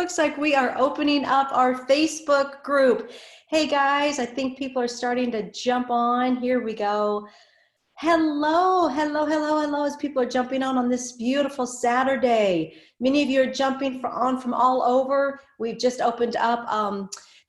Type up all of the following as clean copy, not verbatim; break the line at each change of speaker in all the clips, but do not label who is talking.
looks like we are opening up our Facebook group. Hey guys, I think people are starting to jump on. Here we go. Hello, hello, hello, hello, as people are jumping on this beautiful Saturday. Many of you are jumping on from all over. We've just opened up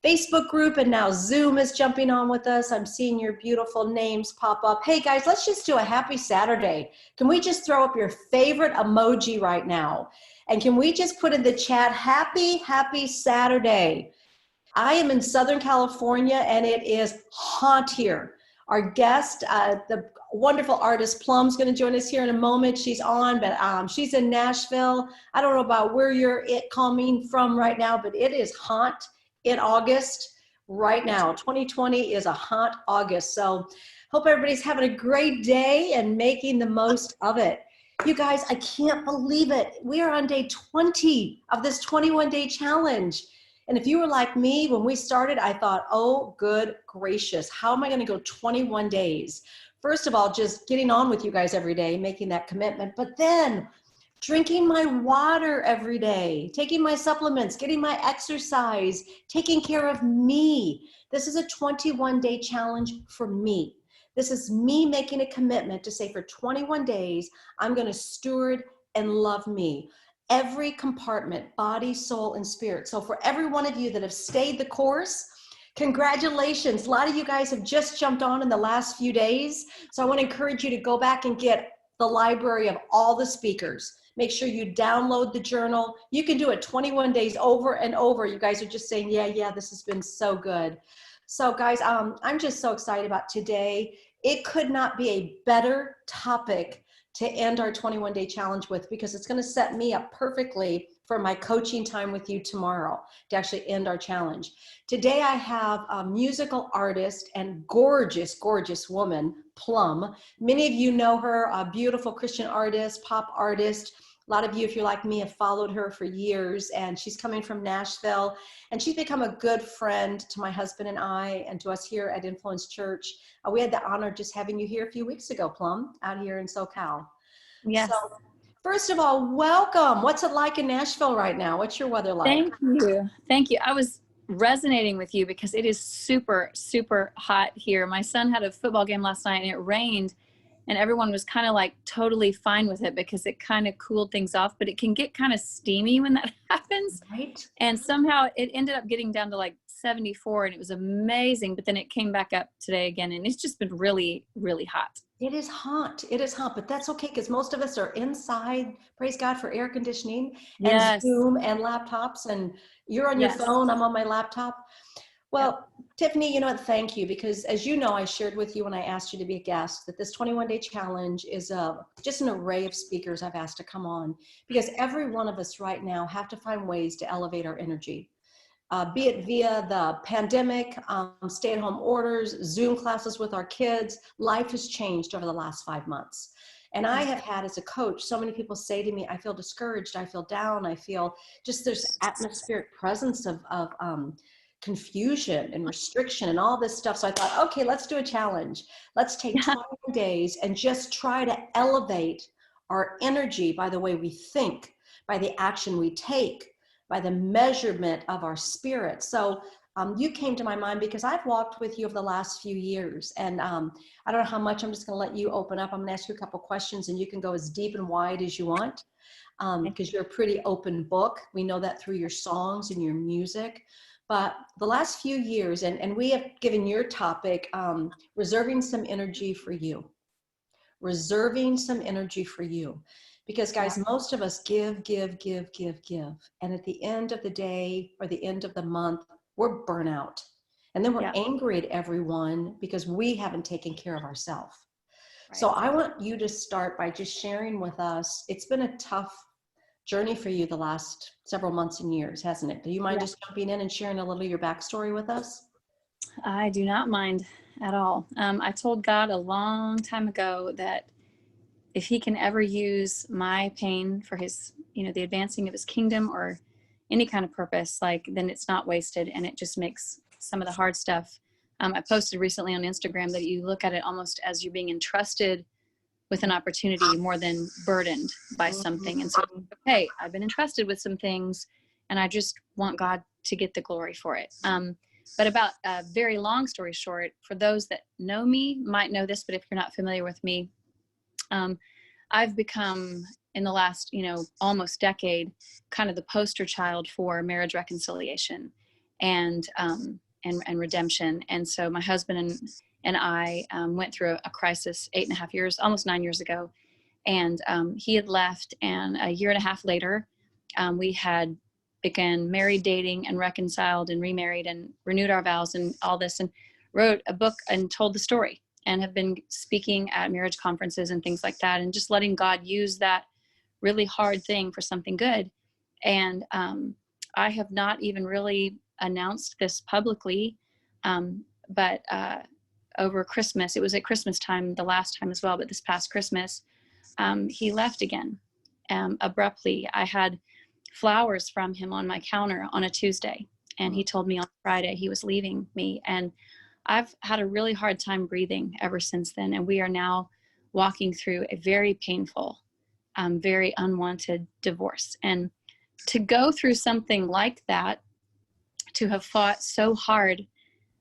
Facebook group and now Zoom is jumping on with us. I'm seeing your beautiful names pop up. Hey guys, let's just do a happy Saturday. Can we just throw up your favorite emoji right now? And can we just put in the chat, happy Saturday. I am in Southern California and it is hot here. Our guest, the wonderful artist Plumb, is going to join us here in a moment. She's on, but she's in Nashville. I don't know about where you're coming from right now, but it is hot in August right now. 2020 is a hot August. So hope everybody's having a great day and making the most of it. You guys, I can't believe it. We are on day 20 of this 21-day challenge. And if you were like me, when we started, I thought, oh, good gracious, how am I going to go 21 days? First of all, just getting on with you guys every day, making that commitment, but then drinking my water every day, taking my supplements, getting my exercise, taking care of me. This is a 21-day challenge for me. This is me making a commitment to say for 21 days, I'm going to steward and love me. Every compartment, body, soul, and spirit. So for every one of you that have stayed the course, congratulations. A lot of you guys have just jumped on in the last few days. So I want to encourage you to go back and get the library of all the speakers. Make sure you download the journal. You can do it 21 days over and over. You guys are just saying, yeah, this has been so good. So guys, I'm just so excited about today. It could not be a better topic to end our 21-day challenge with, because it's going to set me up perfectly for my coaching time with you tomorrow to actually end our challenge. Today I have a musical artist and gorgeous, gorgeous woman, Plumb. Many of you know her, a beautiful Christian artist, pop artist. A lot of you, if you're like me, have followed her for years, and she's coming from Nashville, and she's become a good friend to my husband and I, and to us here at Influence Church. We had the honor of just having you here a few weeks ago, Plumb, out here in SoCal.
Yes.
So, first of all, welcome. What's it like in Nashville right now? What's your weather like?
Thank you. Thank you. I was resonating with you because it is super, super hot here. My son had a football game last night and it rained, and everyone was kind of like totally fine with it because it kind of cooled things off, but it can get kind of steamy when that happens.
Right.
And somehow it ended up getting down to like 74 and it was amazing, but then it came back up today again and it's just been really, really hot.
It is hot. It is hot, but that's okay because most of us are inside. Praise God for air conditioning and
Yes.
Zoom and laptops, and you're on your phone. I'm on my laptop. Well, yep. Tiffany, you know what? Thank you, because as you know, I shared with you when I asked you to be a guest that this 21-day challenge is just an array of speakers I've asked to come on, because every one of us right now have to find ways to elevate our energy. Be it via the pandemic, stay-at-home orders, Zoom classes with our kids. Life has changed over the last 5 months. And I have had, as a coach, so many people say to me, I feel discouraged, I feel down, I feel just this atmospheric presence of confusion and restriction and all this stuff. So I thought, okay, let's do a challenge. Let's take 21 days and just try to elevate our energy by the way we think, by the action we take, by the measurement of our spirit. So you came to my mind because I've walked with you over the last few years, and I don't know how much. I'm just going to let you open up. I'm going to ask you a couple questions and you can go as deep and wide as you want, because you're a pretty open book. We know that through your songs and your music. But the last few years, and we have given your topic, reserving some energy for you. Reserving some energy for you. Because guys, most of us give. And at the end of the day or the end of the month, we're burnout. And then we're angry at everyone because we haven't taken care of ourselves. Right. So I want you to start by just sharing with us. It's been a tough journey for you the last several months and years, hasn't it? Do you mind just jumping in and sharing a little of your backstory with us?
I do not mind at all. I told God a long time ago that if he can ever use my pain for his, the advancing of his kingdom or any kind of purpose, then it's not wasted, and it just makes some of the hard stuff. I posted recently on Instagram that you look at it almost as you're being entrusted with an opportunity more than burdened by something. And so, okay, I've been entrusted with some things, And I just want God to get the glory for it. But about a very long story short, for those that know me might know this, but if you're not familiar with me, I've become, in the last, almost decade, kind of the poster child for marriage reconciliation and redemption. And so my husband and I went through a crisis 8.5 years, almost 9 years ago. And he had left, and a year and a half later, we had begun married, dating, and reconciled and remarried and renewed our vows and all this, and wrote a book and told the story, and have been speaking at marriage conferences and things like that, and just letting God use that really hard thing for something good. And I have not even really announced this publicly, but over Christmas, it was at Christmas time the last time as well, but this past Christmas, he left again abruptly. I had flowers from him on my counter on a Tuesday, and he told me on Friday he was leaving me. And I've had a really hard time breathing ever since then. And we are now walking through a very painful, very unwanted divorce. And to go through something like that, to have fought so hard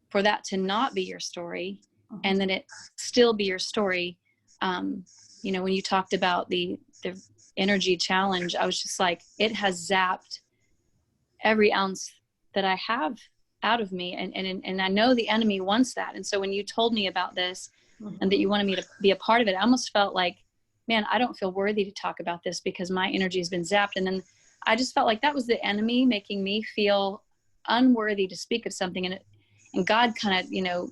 for that to not be your story, and then it still be your story. When you talked about the energy challenge, I was just like, it has zapped every ounce that I have out of me. And I know the enemy wants that. And so when you told me about this and that you wanted me to be a part of it, I almost felt like, man, I don't feel worthy to talk about this because my energy has been zapped. And then I just felt like that was the enemy making me feel unworthy to speak of something. And God kind of,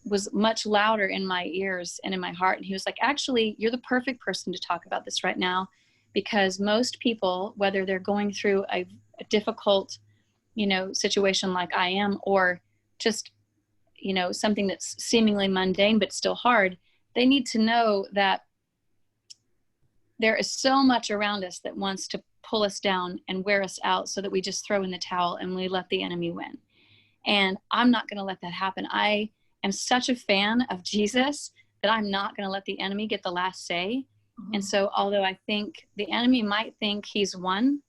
was much louder in my ears and in my heart. And he was like, actually, you're the perfect person to talk about this right now, because most people, whether they're going through a difficult, situation like I am, or just, something that's seemingly mundane, but still hard, they need to know that there is so much around us that wants to pull us down and wear us out so that we just throw in the towel and we let the enemy win. And I'm not going to let that happen. I am such a fan of Jesus that I'm not going to let the enemy get the last say. And so although I think the enemy might think he's won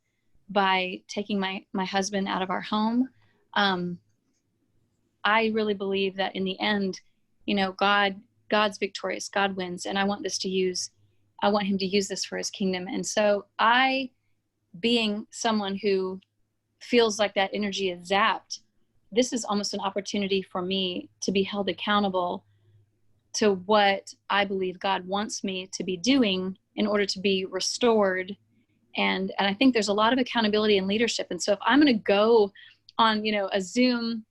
by taking my husband out of our home, I really believe that in the end, God's victorious, God wins. And I want him to use this for his kingdom. And so being someone who feels like that energy is zapped, this is almost an opportunity for me to be held accountable to what I believe God wants me to be doing in order to be restored. And I think there's a lot of accountability in leadership. And so if I'm going to go on, a Zoom,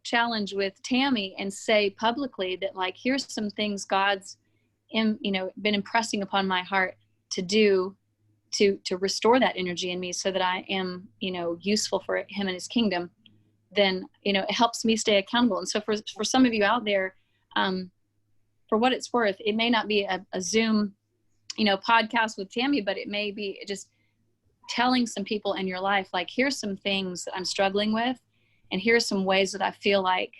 challenge with Tammy and say publicly that, like, here's some things God's, been impressing upon my heart to do to restore that energy in me so that I am, useful for him and his kingdom, then, it helps me stay accountable. And so for some of you out there, for what it's worth, it may not be a Zoom, podcast with Tammy, but it may be just telling some people in your life, like, here's some things that I'm struggling with, and here's some ways that I feel like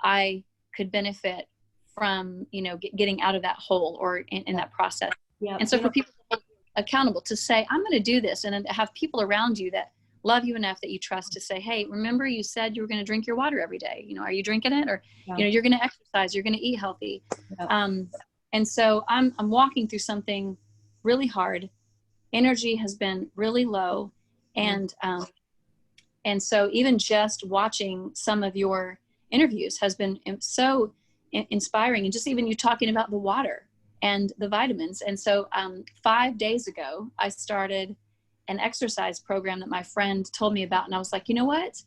I could benefit from, getting out of that hole or in that process. Yeah. And so for people accountable to say, I'm going to do this, and then to have people around you that love you enough that you trust to say, hey, remember you said you were going to drink your water every day. Are you drinking it? Or, you're going to exercise, you're going to eat healthy. Yeah. And so I'm walking through something really hard. Energy has been really low. And so even just watching some of your interviews has been so inspiring. And just even you talking about the water and the vitamins. And so 5 days ago, I started an exercise program that my friend told me about. And I was like, you know what?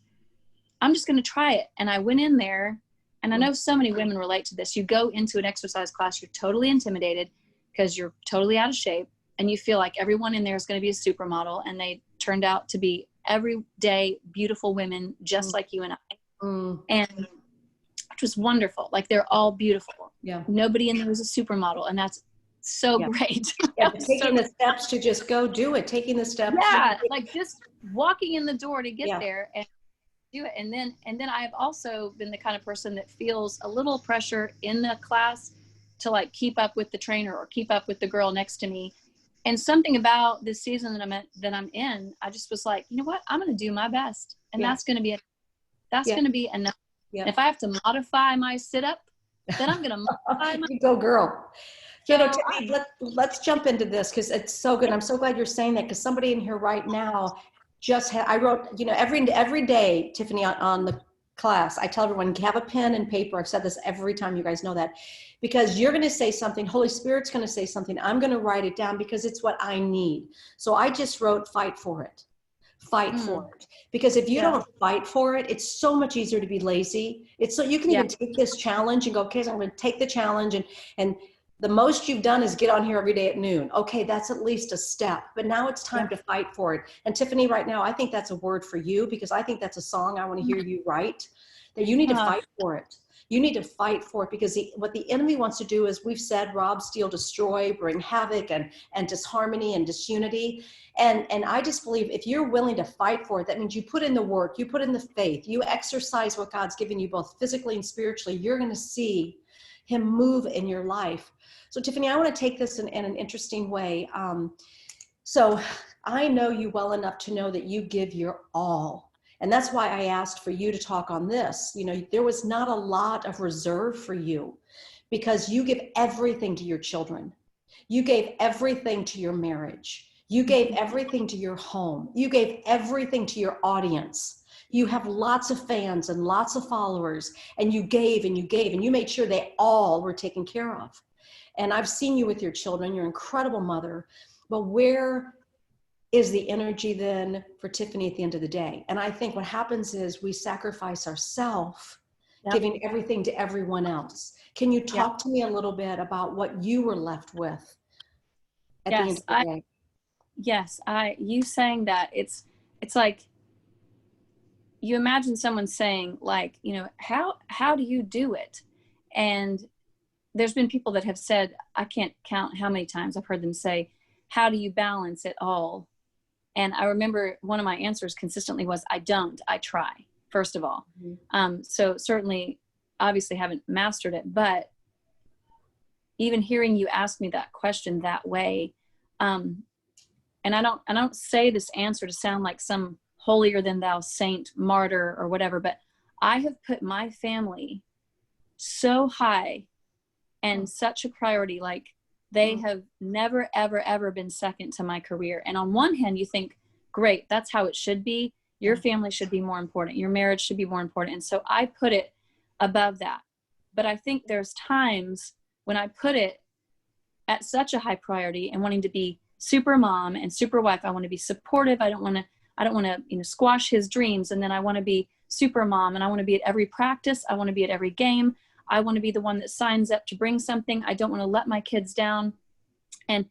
I'm just going to try it. And I went in there, and I know so many women relate to this. You go into an exercise class, you're totally intimidated because you're totally out of shape, and you feel like everyone in there is going to be a supermodel. And they turned out to be everyday, beautiful women, just like you and I. And which was wonderful. Like, they're all beautiful. Yeah. Nobody in there was a supermodel. And that's so great.
Yeah, taking the steps to just go do it. Taking the steps.
Yeah, like just walking in the door to get there and do it. And then I've also been the kind of person that feels a little pressure in the class to, like, keep up with the trainer or keep up with the girl next to me. And something about this season that I'm in, I just was like, you know what, I'm going to do my best. And
Yeah.
that's going to be
Yeah.
going to be enough.
Yeah.
And if I have to modify my sit up, then I'm going to modify my.
You go, girl. You know,
So
Tiffany, let's jump into this because it's so good. I'm so glad you're saying that because somebody in here right now just had, I wrote, you know, every day, Tiffany, on the class, I tell everyone, have a pen and paper. I've said this every time, you guys know that, because you're going to say something, Holy Spirit's going to say something. I'm going to write it down because it's what I need. So I just wrote, fight for it. Fight for it. Because if you
Yeah.
don't fight for it, it's so much easier to be lazy. It's so you can even take this challenge and go, okay, so I'm going to take the challenge, and the most you've done is get on here every day at noon. Okay, that's at least a step, but now it's time to fight for it. And Tiffany, right now, I think that's a word for you because I think that's a song I want to hear you write, that you need to fight for it. You need to fight for it because what the enemy wants to do is, we've said, rob, steal, destroy, bring havoc and disharmony and disunity. And I just believe if you're willing to fight for it, that means you put in the work, you put in the faith, you exercise what God's given you both physically and spiritually, you're going to see him move in your life. So Tiffany, I want to take this in an interesting way. So I know you well enough to know that you give your all. And that's why I asked for you to talk on this. You know, there was not a lot of reserve for you because you give everything to your children. You gave everything to your marriage. You gave everything to your home. You gave everything to your audience. You have lots of fans and lots of followers, and you gave and you gave, and you made sure they all were taken care of. And I've seen you with your children. You're an incredible mother. But where is the energy then for Tiffany at the end of the day? And I think what happens is we sacrifice ourselves, giving everything to everyone else. Can you talk to me a little bit about what you were left with at the end of the day?
Yes, you saying that, it's like, you imagine someone saying, like, you know, how do you do it? And there's been people that have said, I can't count how many times I've heard them say, how do you balance it all? And I remember one of my answers consistently was, I don't, I try, first of all. So certainly, obviously haven't mastered it, but even hearing you ask me that question that way, and I don't say this answer to sound like some holier than thou saint, martyr, or whatever, but I have put my family so high and such a priority. Like, they have never, ever, ever been second to my career. And on one hand, you think, great, that's how it should be. Your family should be more important. Your marriage should be more important. And so I put it above that. But I think there's times when I put it at such a high priority and wanting to be super mom and super wife. I want to be supportive. I don't want to, you know, squash his dreams. And then I want to be super mom, and I want to be at every practice. I want to be at every game. I want to be the one that signs up to bring something. I don't want to let my kids down, and,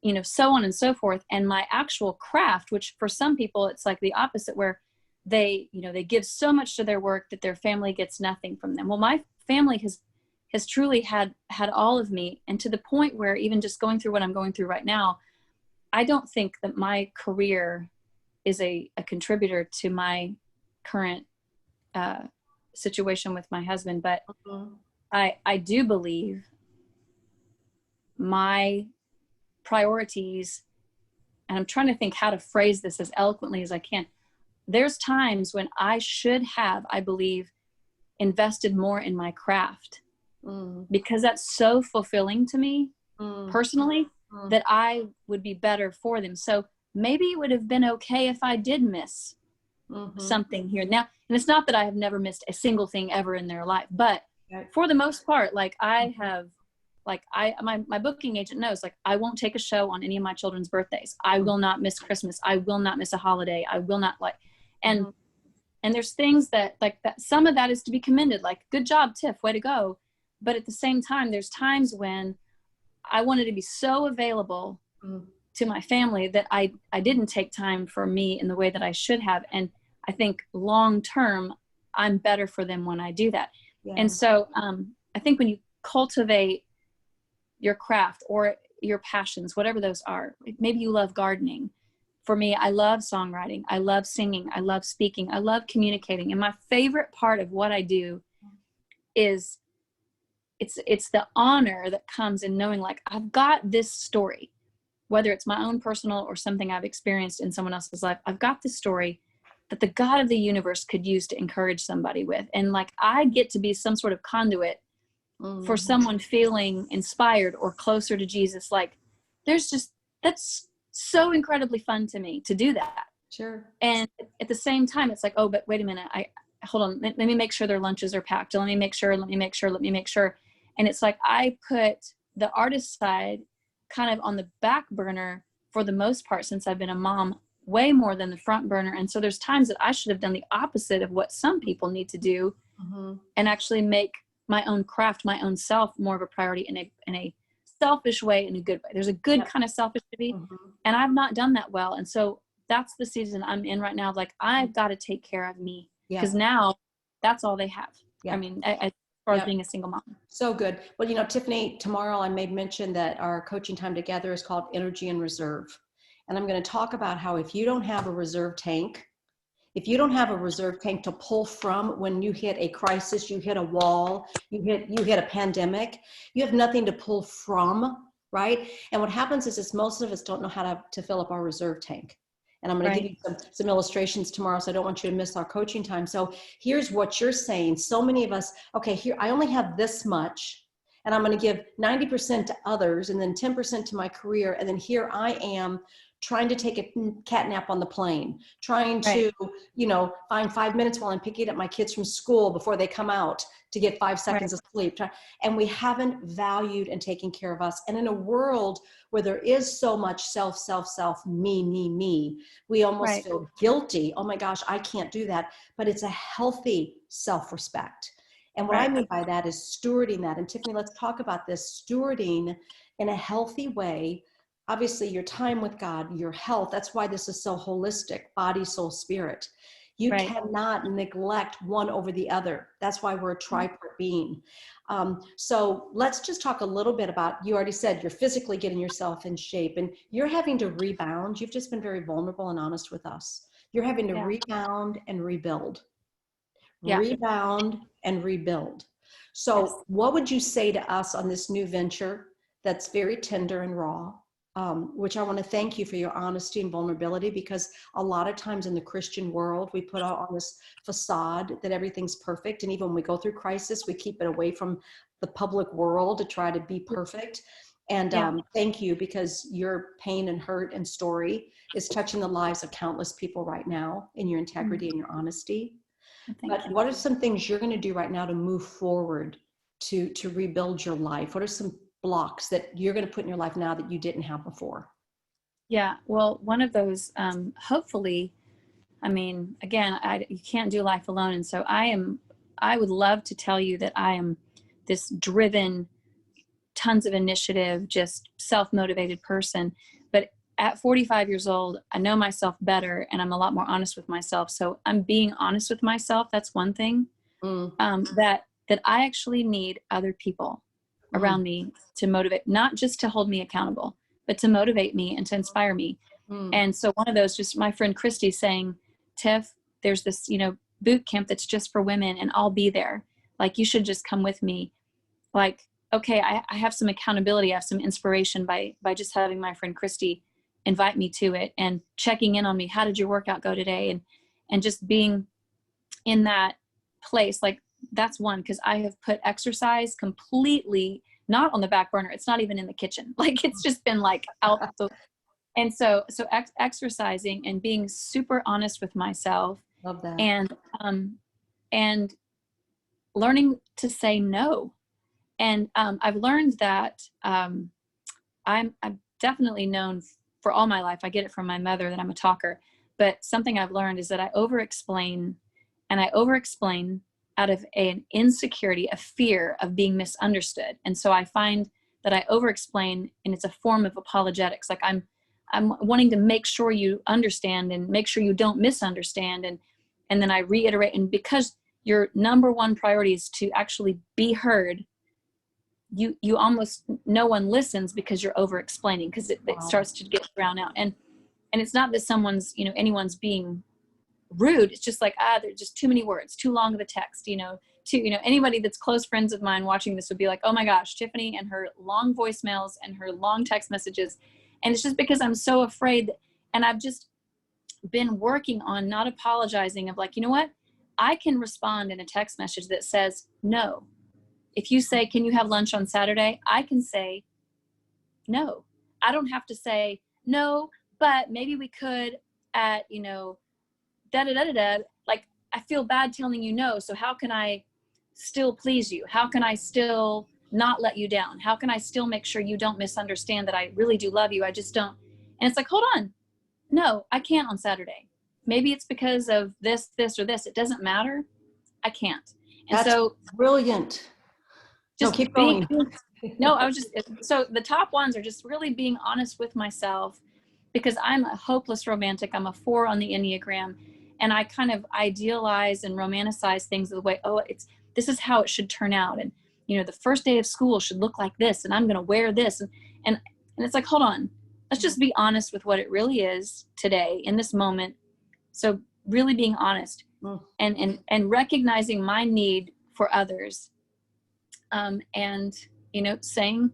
you know, so on and so forth. And my actual craft, which for some people, it's like the opposite, where they, you know, they give so much to their work that their family gets nothing from them. Well, my family has truly had all of me. And to the point where, even just going through what I'm going through right now, I don't think that my career is a contributor to my current situation with my husband. But I do believe my priorities, and I'm trying to think how to phrase this as eloquently as I can. There's times when I should have, I believe, invested more in my craft, because that's so fulfilling to me personally, that I would be better for them. So maybe it would have been okay if I did miss something here now. And it's not that I have never missed a single thing ever in their life, but for the most part, like, I have, like, my booking agent knows, like, I won't take a show on any of my children's birthdays. I will not miss Christmas. I will not miss a holiday. I will not, like, and there's things that, like, that some of that is to be commended, like, good job, Tiff, way to go. But at the same time, there's times when I wanted to be so available to my family that I didn't take time for me in the way that I should have. And I think long term, I'm better for them when I do that. And so I think when you cultivate your craft or your passions, whatever those are, maybe you love gardening. For me, I love songwriting. I love singing. I love speaking. I love communicating. And my favorite part of what I do is it's the honor that comes in knowing, like, I've got this story whether it's my own personal or something I've experienced in someone else's life, I've got this story that the God of the universe could use to encourage somebody with. And like, I get to be some sort of conduit for someone feeling inspired or closer to Jesus. Like, that's so incredibly fun to me to do that.
Sure.
And at the same time, it's like, oh, but wait a minute. Hold on. Let me make sure their lunches are packed. Let me make sure. And it's like, I put the artist side kind of on the back burner for the most part, since I've been a mom, way more than the front burner. And so there's times that I should have done the opposite of what some people need to do, and actually make my own craft, my own self, more of a priority in a selfish way, in a good way. There's a good kind of selfish to be. And I've not done that well. And so that's the season I'm in right now. Like, I've got to take care of me, because now that's all they have. I mean, as far as being a single mom.
So good. Well, you know, Tiffany, tomorrow I made mention that our coaching time together is called Energy and Reserve. And I'm going to talk about how if you don't have a reserve tank, to pull from when you hit a crisis, you hit a wall, you hit a pandemic, you have nothing to pull from, right? And what happens is most of us don't know how to fill up our reserve tank. And I'm going to give you some illustrations tomorrow, so I don't want you to miss our coaching time. So here's what you're saying. So many of us, okay, here, I only have this much, and I'm going to give 90% to others and then 10% to my career. And then here I am trying to take a cat nap on the plane, trying to, you know, find 5 minutes while I'm picking up my kids from school before they come out to get 5 seconds of sleep. And we haven't valued and taken care of us. And in a world where there is so much self, me, we almost feel guilty. Oh my gosh, I can't do that. But it's a healthy self-respect. And what I mean by that is stewarding that. And Tiffany, let's talk about this, stewarding in a healthy way. Obviously, your time with God, your health, that's why this is so holistic, body, soul, spirit. You cannot neglect one over the other. That's why we're a tripart being. So let's just talk a little bit about, you already said you're physically getting yourself in shape and you're having to rebound. You've just been very vulnerable and honest with us. You're having to rebound and rebuild. Rebound and rebuild. So what would you say to us on this new venture that's very tender and raw? Which I want to thank you for your honesty and vulnerability, because a lot of times in the Christian world, we put out on this facade that everything's perfect. And even when we go through crisis, we keep it away from the public world to try to be perfect. And thank you, because your pain and hurt and story is touching the lives of countless people right now in your integrity and your honesty. But what are some things you're going to do right now to move forward to rebuild your life? What are some blocks that you're going to put in your life now that you didn't have before?
Yeah, well, one of those, hopefully, I mean, again, you can't do life alone. And so I would love to tell you that I am this driven, tons of initiative, just self-motivated person. But at 45 years old, I know myself better and I'm a lot more honest with myself. So I'm being honest with myself. That's one thing. That I actually need other people around me to motivate, not just to hold me accountable, but to motivate me and to inspire me. And so one of those, just my friend Christy saying, Tiff, there's this, boot camp that's just for women and I'll be there. Like, you should just come with me. Like, okay, I have some accountability. I have some inspiration by just having my friend Christy invite me to it and checking in on me. How did your workout go today? And just being in that place. Like, that's one, because I have put exercise completely not on the back burner. It's not even in the kitchen. Like, it's just been like out. And so exercising and being super honest with myself.
Love that.
And learning to say no. And I've learned that I'm definitely known for all my life. I get it from my mother that I'm a talker. But something I've learned is that I over-explain, and I over-explain out of an insecurity, a fear of being misunderstood. And so I find that I over-explain, and it's a form of apologetics. Like, I'm wanting to make sure you understand and make sure you don't misunderstand. And then I reiterate, and because your number one priority is to actually be heard, you almost, no one listens because you're over-explaining, because it starts to get drowned out. And it's not that someone's, anyone's being rude. It's just like, there's just too many words, too long of a text, anybody that's close friends of mine watching this would be like, oh my gosh, Tiffany and her long voicemails and her long text messages. And it's just because I'm so afraid. And I've just been working on not apologizing, of like, you know what? I can respond in a text message that says no. If you say, can you have lunch on Saturday? I can say no. I don't have to say no, but maybe we could at, da da da da da. Like, I feel bad telling you no. So how can I still please you? How can I still not let you down? How can I still make sure you don't misunderstand that I really do love you? I just don't. And it's like, hold on. No, I can't on Saturday. Maybe it's because of this, or this. It doesn't matter. I can't. And
That's
so
brilliant. No,
just
keep
being,
going.
no, I was just, so the top ones are just really being honest with myself, because I'm a hopeless romantic. I'm a 4 on the Enneagram, and I kind of idealize and romanticize things the way, this is how it should turn out. And, the first day of school should look like this, and I'm going to wear this. And it's like, hold on, let's just be honest with what it really is today in this moment. So really being honest and recognizing my need for others. And, saying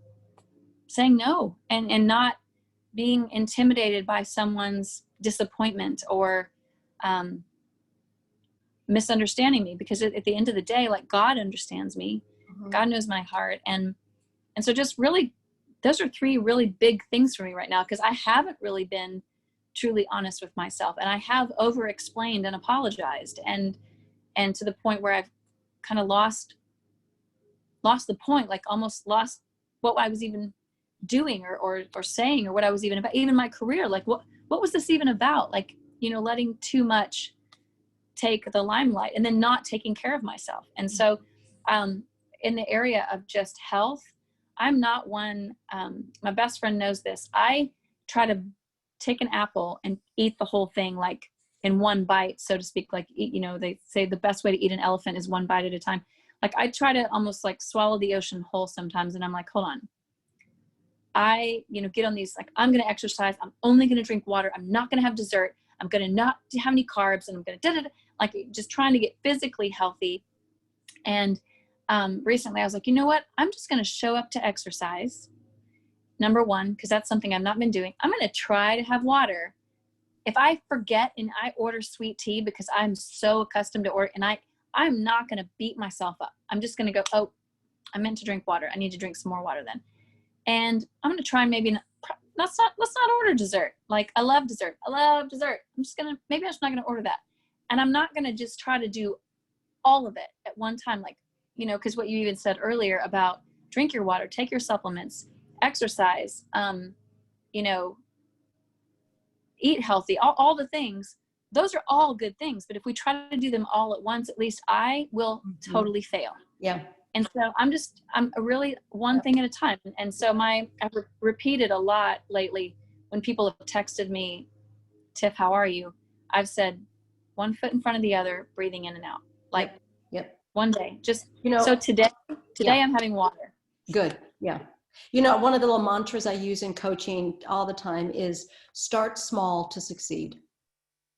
no, and not being intimidated by someone's disappointment or misunderstanding me, because at the end of the day, like, God understands me. God knows my heart. And so just really, those are 3 really big things for me right now, because I haven't really been truly honest with myself, and I have over explained and apologized, and to the point where I've kind of lost the point, like almost lost what I was even doing or saying, or what I was even about, even my career. Like, what was this even about? Like, letting too much take the limelight, and then not taking care of myself. And so in the area of just health, I'm not one, my best friend knows this. I try to take an apple and eat the whole thing, like in one bite, so to speak. Like, they say the best way to eat an elephant is 1 bite at a time. Like, I try to almost like swallow the ocean whole sometimes. And I'm like, hold on. I, get on these, like, I'm going to exercise. I'm only going to drink water. I'm not going to have dessert. I'm going to not have any carbs, and I'm going to like, just trying to get physically healthy. And recently I was like, you know what? I'm just going to show up to exercise. Number 1, because that's something I've not been doing. I'm going to try to have water. If I forget and I order sweet tea, because I'm so accustomed to order, and I'm not going to beat myself up. I'm just going to go, oh, I meant to drink water. I need to drink some more water then. And I'm going to try, maybe let's not order dessert. Like, I love dessert. I'm just going to, maybe I'm just not going to order that. And I'm not going to just try to do all of it at one time. Like, because what you even said earlier about drink your water, take your supplements, exercise, eat healthy, all the things, those are all good things. But if we try to do them all at once, at least I will totally fail.
Yeah.
And so I'm really one thing at a time. And so I've repeated a lot lately when people have texted me, Tiff, how are you? I've said 1 foot in front of the other, breathing in and out. Like, one day, just, so today I'm having water.
Good. Yeah. One of the little mantras I use in coaching all the time is start small to succeed.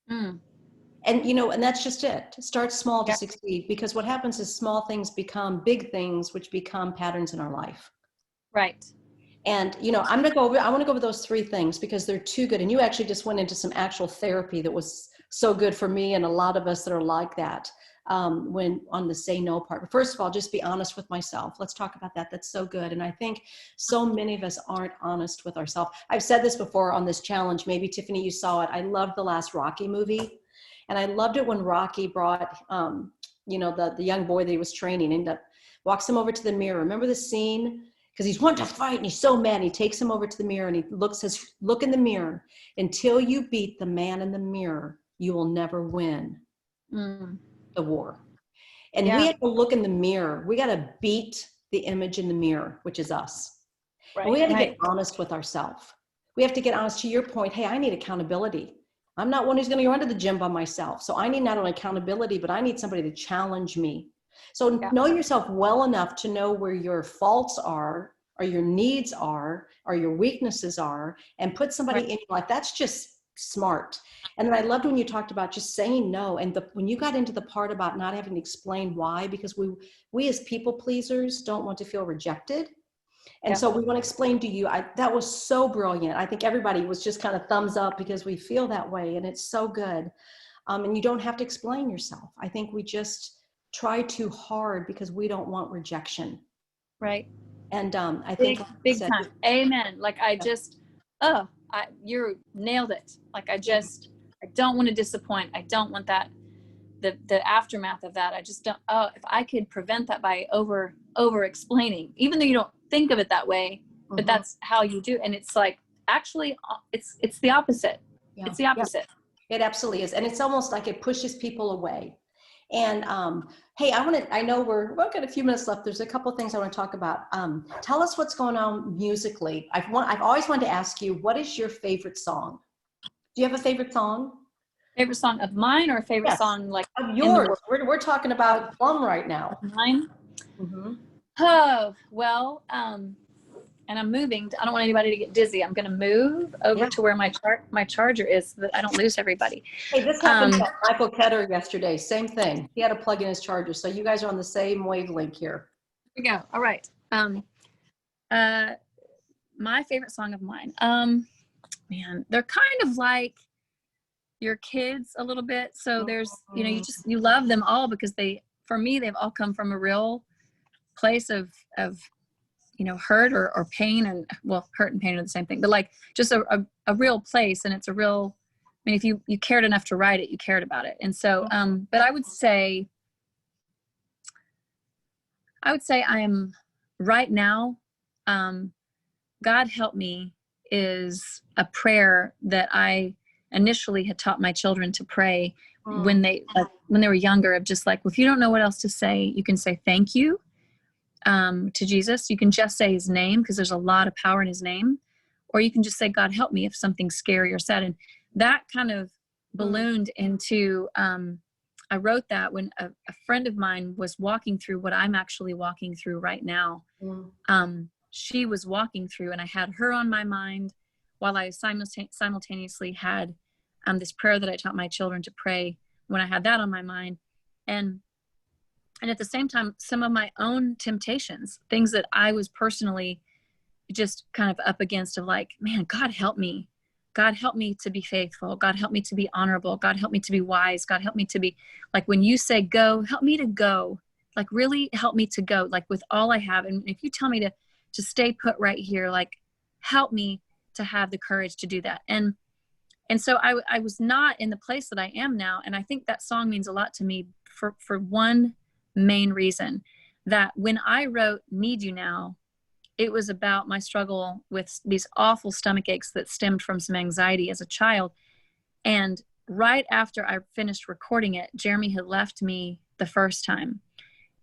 And, and that's just it. Start small to succeed, because what happens is small things become big things, which become patterns in our life.
Right.
And, I want to go over those 3 things, because they're too good. And you actually just went into some actual therapy that was so good for me, and a lot of us that are like that. When on the say no part. But first of all, just be honest with myself. Let's talk about that. That's so good. And I think so many of us aren't honest with ourselves. I've said this before on this challenge. Maybe Tiffany, you saw it. I loved the last Rocky movie. And I loved it when Rocky brought, the young boy that he was training, and walks him over to the mirror. Remember the scene? Because he's wanting to fight and he's so mad. He takes him over to the mirror and he says, look in the mirror. Until you beat the man in the mirror, you will never win the war. And we have to look in the mirror. We got to beat the image in the mirror, which is us. Right. And we got to get honest with ourselves. We have to get honest. To your point, hey, I need accountability. I'm not one who's going to go into the gym by myself. So I need not only accountability, but I need somebody to challenge me. So know yourself well enough to know where your faults are, or your needs are, or your weaknesses are, and put somebody in your life. That's just smart. And then I loved when you talked about just saying no. And when you got into the part about not having to explain why, because we as people pleasers don't want to feel rejected. And so we want to explain to you, that was so brilliant. I think everybody was just kind of thumbs up because we feel that way, and it's so good. And you don't have to explain yourself. I think we just try too hard because we don't want rejection.
Right.
And I think
big time. Amen. Like you nailed it. Like I don't want to disappoint. I don't want that, the aftermath of that. I just don't, if I could prevent that by over explaining, even though you don't think of it that way, but that's how you do. And it's like, actually it's the opposite. Yeah. It's the opposite.
Yeah. It absolutely is. And it's almost like it pushes people away. And hey, I know we've got a few minutes left. There's a couple of things I want to talk about. Tell us what's going on musically. I've always wanted to ask you, what is your favorite song? Do you have a favorite song?
Favorite song of mine, or a favorite song like
of yours? We're talking about Plumb right now.
Mine? Oh, well, and I'm moving. I don't want anybody to get dizzy. I'm going to move over to where my charger is so that I don't lose everybody.
Hey, this happened to Michael Ketter yesterday. Same thing. He had to plug in his charger. So you guys are on the same wavelength here.
Here we go. All right. My favorite song of mine. Man, they're kind of like your kids a little bit. So there's, you love them all because for me, they've all come from a real place of hurt or pain, and well, hurt and pain are the same thing, but like just a real place. And it's a real, I mean, if you cared enough to write it, you cared about it. And so, but I would say I am right now, God Help Me is a prayer that I initially had taught my children to pray when they were younger, of just like, well, if you don't know what else to say, you can say thank you to Jesus. You can just say his name, because there's a lot of power in his name, or you can just say, God help me, if something's scary or sad. And that kind of ballooned into, I wrote that when a friend of mine was walking through what I'm actually walking through right now. She was walking through, and I had her on my mind while I simultaneously had this prayer that I taught my children to pray when I had that on my mind. And at the same time, some of my own temptations, things that I was personally just kind of up against, of like, man, God help me. God help me to be faithful. God help me to be honorable. God help me to be wise. God help me to be, like, when you say go, help me to go. Like, really help me to go, like, with all I have. And if you tell me to stay put right here, like, help me to have the courage to do that. And so I was not in the place that I am now. And I think that song means a lot to me for one main reason, that when I wrote Need You Now, it was about my struggle with these awful stomach aches that stemmed from some anxiety as a child. And right after I finished recording it, Jeremy had left me the first time.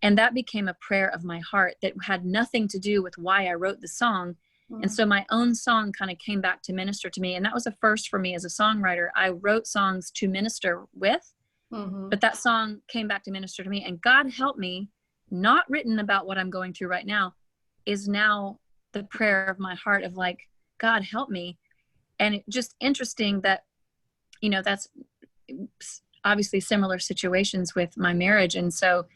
And that became a prayer of my heart that had nothing to do with why I wrote the song. And so my own song kind of came back to minister to me. And that was a first for me as a songwriter. I wrote songs to minister with, but that song came back to minister to me. And God Help Me, not written about what I'm going through right now, is now the prayer of my heart, of like, God help me. And it's just interesting that, that's obviously similar situations with my marriage. And so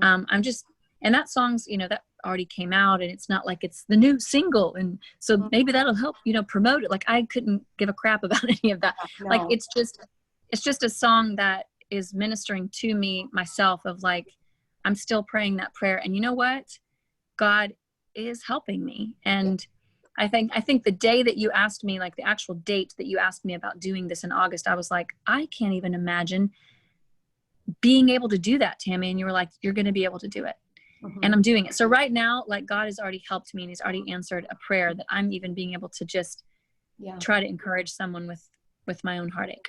and that song's, that already came out, and it's not like it's the new single. And so maybe that'll help, promote it. Like, I couldn't give a crap about any of that. No. Like, it's just a song that is ministering to me, myself, of like, I'm still praying that prayer. And you know what? God is helping me. And I think the day that you asked me, like the actual date that you asked me about doing this in August, I was like, I can't even imagine being able to do that, Tammy. And you were like, you're going to be able to do it. And I'm doing it. So right now, like, God has already helped me, and he's already answered a prayer that I'm even being able to just try to encourage someone with my own heartache.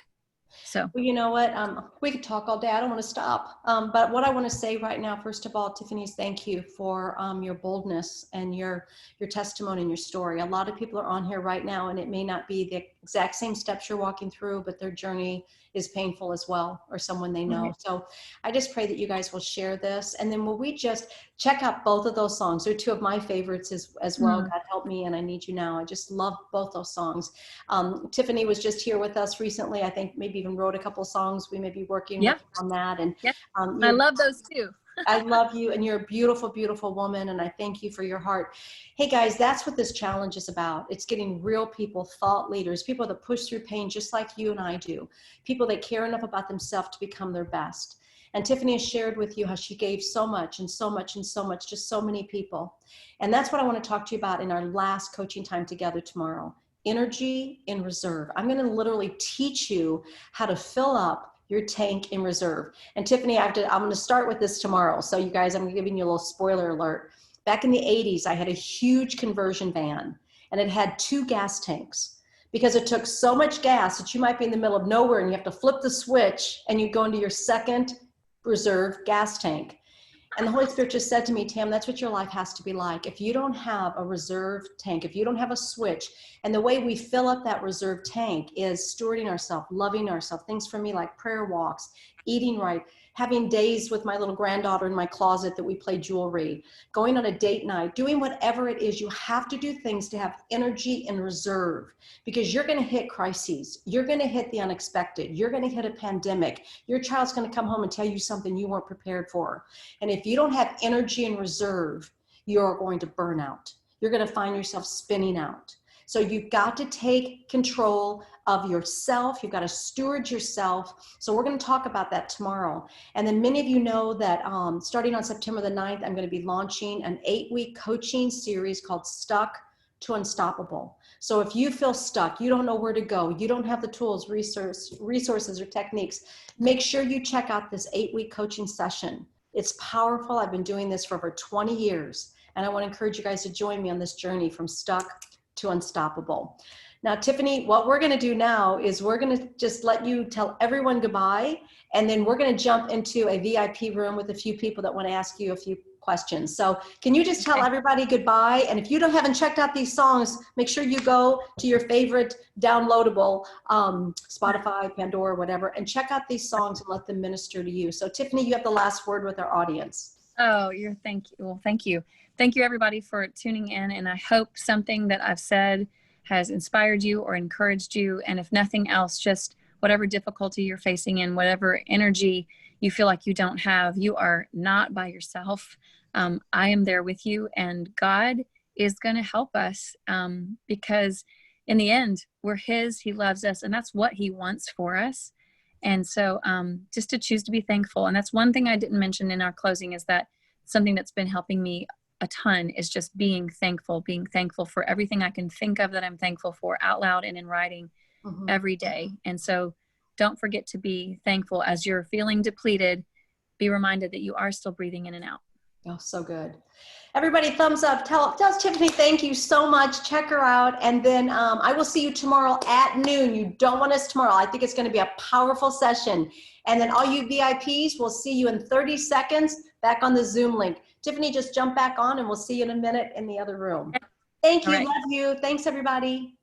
So,
well, you know what? We could talk all day. I don't want to stop. But what I want to say right now, first of all, Tiffany, is thank you for your boldness and your testimony and your story. A lot of people are on here right now, and it may not be the exact same steps you're walking through, but their journey is painful as well, or someone they know. So I just pray that you guys will share this. And then will we just check out both of those songs? They're two of my favorites as well. God Help Me and I Need You Now. I just love both those songs. Tiffany was just here with us recently. I think maybe even wrote a couple of songs. We may be working on that. And
I love those too.
I love you, and you're a beautiful, beautiful woman, and I thank you for your heart. Hey guys, that's what this challenge is about. It's getting real people, thought leaders, people that push through pain just like you and I do, people that care enough about themselves to become their best. And Tiffany has shared with you how she gave so much and so much and so much to so many people. And that's what I want to talk to you about in our last coaching time together tomorrow. Energy in reserve. I'm going to literally teach you how to fill up your tank in reserve. And Tiffany, I'm going to start with this tomorrow. So you guys, I'm giving you a little spoiler alert. Back in the 80s, I had a huge conversion van, and it had 2 gas tanks because it took so much gas that you might be in the middle of nowhere and you have to flip the switch and you go into your second reserve gas tank. And the Holy Spirit just said to me, Tam, that's what your life has to be like. If you don't have a reserve tank, if you don't have a switch, and the way we fill up that reserve tank is stewarding ourselves, loving ourselves, things for me like prayer walks, eating right, having days with my little granddaughter in my closet that we play jewelry, going on a date night, doing whatever it is. You have to do things to have energy in reserve, because you're going to hit crises. You're going to hit the unexpected. You're going to hit a pandemic. Your child's going to come home and tell you something you weren't prepared for. And if you don't have energy in reserve, you're going to burn out. You're going to find yourself spinning out. So you've got to take control of yourself. You've got to steward yourself. So we're going to talk about that tomorrow. And then many of you know that starting on September the 9th, I'm going to be launching an 8-week coaching series called Stuck to Unstoppable. So if you feel stuck, you don't know where to go, you don't have the tools, resources, or techniques, make sure you check out this 8-week coaching session. It's powerful. I've been doing this for over 20 years. And I want to encourage you guys to join me on this journey from stuck to unstoppable. Now, Tiffany, what we're going to do now is we're going to just let you tell everyone goodbye. And then we're going to jump into a VIP room with a few people that want to ask you a few questions. So can you just tell everybody goodbye? And if you haven't checked out these songs, make sure you go to your favorite downloadable, Spotify, Pandora, whatever, and check out these songs and let them minister to you. So Tiffany, you have the last word with our audience.
Oh, thank you. Well, thank you. Thank you everybody for tuning in. And I hope something that I've said has inspired you or encouraged you. And if nothing else, just whatever difficulty you're facing in, whatever energy you feel like you don't have, you are not by yourself. I am there with you, and God is going to help us because in the end, we're His, He loves us, and that's what He wants for us. And so just to choose to be thankful. And that's one thing I didn't mention in our closing, is that something that's been helping me a ton is just being thankful for everything I can think of that I'm thankful for out loud and in writing every day. And so don't forget to be thankful as you're feeling depleted. Be reminded that you are still breathing in and out.
Oh, so good. Everybody, thumbs up. Tell Tiffany, thank you so much. Check her out. And then I will see you tomorrow at noon. You don't want us tomorrow. I think it's going to be a powerful session. And then all you VIPs, we'll see you in 30 seconds back on the Zoom link. Tiffany, just jump back on and we'll see you in a minute in the other room. Thank you. Love you. Thanks, everybody.